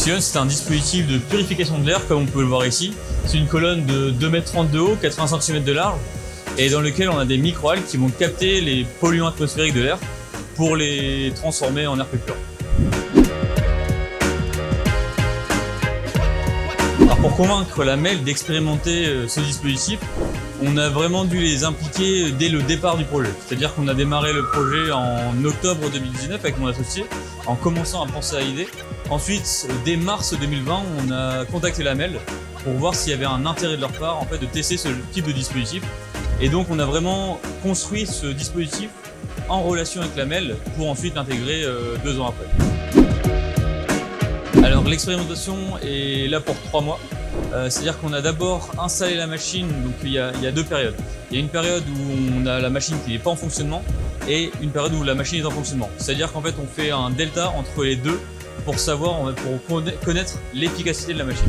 Oxygen, c'est un dispositif de purification de l'air, comme on peut le voir ici. C'est une colonne de 2,30 m de haut, 80 cm de large, et dans lequel on a des microalgues qui vont capter les polluants atmosphériques de l'air pour les transformer en air plus pur. Alors pour convaincre la MEL d'expérimenter ce dispositif, on a vraiment dû les impliquer dès le départ du projet. C'est-à-dire qu'on a démarré le projet en octobre 2019 avec mon associé, en commençant à penser à l'idée. Ensuite, dès mars 2020, on a contacté la MEL pour voir s'il y avait un intérêt de leur part en fait, de tester ce type de dispositif. Et donc on a vraiment construit ce dispositif en relation avec la MEL pour ensuite l'intégrer 2 ans après. Alors l'expérimentation est là pour 3 mois. C'est-à-dire qu'on a d'abord installé la machine, donc il y a 2 périodes. Il y a une période où on a la machine qui n'est pas en fonctionnement et une période où la machine est en fonctionnement. C'est-à-dire qu'en fait on fait un delta entre les deux pour savoir, pour connaître l'efficacité de la machine.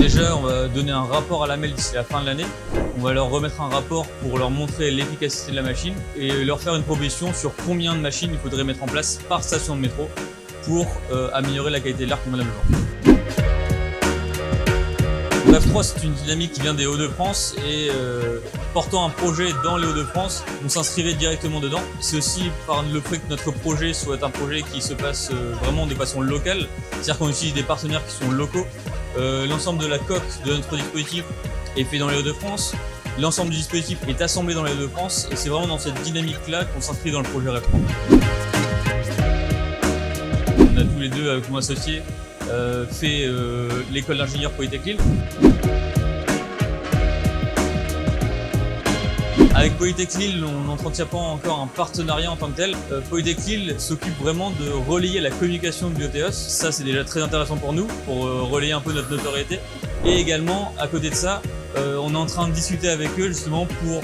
Déjà, on va donner un rapport à la MEL d'ici la fin de l'année. On va leur remettre un rapport pour leur montrer l'efficacité de la machine et leur faire une proposition sur combien de machines il faudrait mettre en place par station de métro pour améliorer la qualité de l'air convenablement. REV 3, c'est une dynamique qui vient des Hauts-de-France et portant un projet dans les Hauts-de-France, on s'inscrivait directement dedans. C'est aussi par le fait que notre projet soit un projet qui se passe vraiment de façon locale, c'est-à-dire qu'on utilise des partenaires qui sont locaux. L'ensemble de la coque de notre dispositif est fait dans les Hauts-de-France. L'ensemble du dispositif est assemblé dans les Hauts-de-France et c'est vraiment dans cette dynamique-là qu'on s'inscrit dans le projet REV 3. On a tous les deux, avec mon associé, fait l'école d'ingénieur Polytech Lille. Avec Polytech Lille, on n'entretient pas encore un partenariat en tant que tel. Polytech Lille s'occupe vraiment de relayer la communication de Biotheos. Ça, c'est déjà très intéressant pour nous, pour relayer un peu notre notoriété. Et également, à côté de ça, on est en train de discuter avec eux justement pour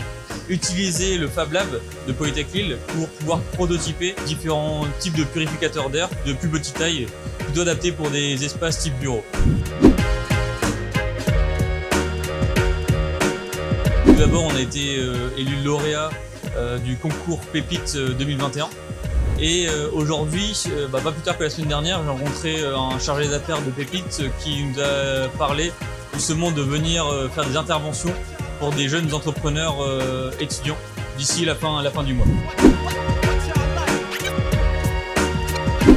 utiliser le Fab Lab de Polytech Lille pour pouvoir prototyper différents types de purificateurs d'air de plus petite taille, plutôt adaptés pour des espaces type bureau. Tout d'abord, on a été élu lauréat du concours Pépite 2021. Et aujourd'hui, pas plus tard que la semaine dernière, j'ai rencontré un chargé d'affaires de Pépite qui nous a parlé justement de venir faire des interventions pour des jeunes entrepreneurs étudiants d'ici la fin du mois.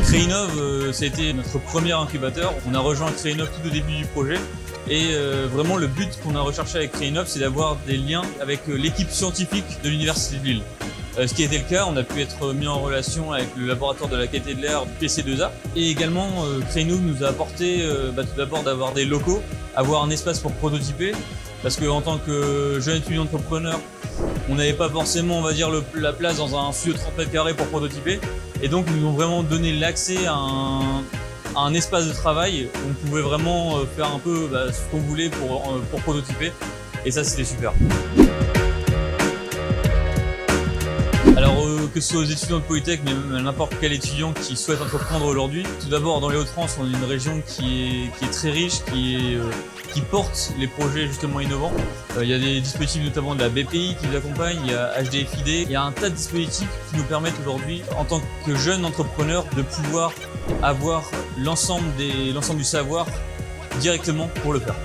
Créinov, c'était notre premier incubateur. On a rejoint Créinov tout au début du projet. Et vraiment le but qu'on a recherché avec Créinov, c'est d'avoir des liens avec l'équipe scientifique de l'Université de Lille. Ce qui était le cas, on a pu être mis en relation avec le laboratoire de la qualité de l'air du PC2A. Et également, Créinov nous a apporté tout d'abord d'avoir des locaux, avoir un espace pour prototyper. Parce qu'en tant que jeune étudiant entrepreneur, on n'avait pas forcément, on va dire, la place dans un studio de 30 mètres carrés pour prototyper. Et donc, ils nous ont vraiment donné l'accès à un espace de travail où on pouvait vraiment faire un peu ce qu'on voulait pour prototyper. Et ça, c'était super. Alors, que ce soit aux étudiants de Polytech, mais même à n'importe quel étudiant qui souhaite entreprendre aujourd'hui. Tout d'abord, dans les Hauts-de-France, on est une région qui est très riche, qui porte les projets justement innovants. Il y a des dispositifs notamment de la BPI qui nous accompagnent, il y a HDFID, il y a un tas de dispositifs qui nous permettent aujourd'hui, en tant que jeunes entrepreneurs, de pouvoir avoir l'ensemble du savoir directement pour le faire.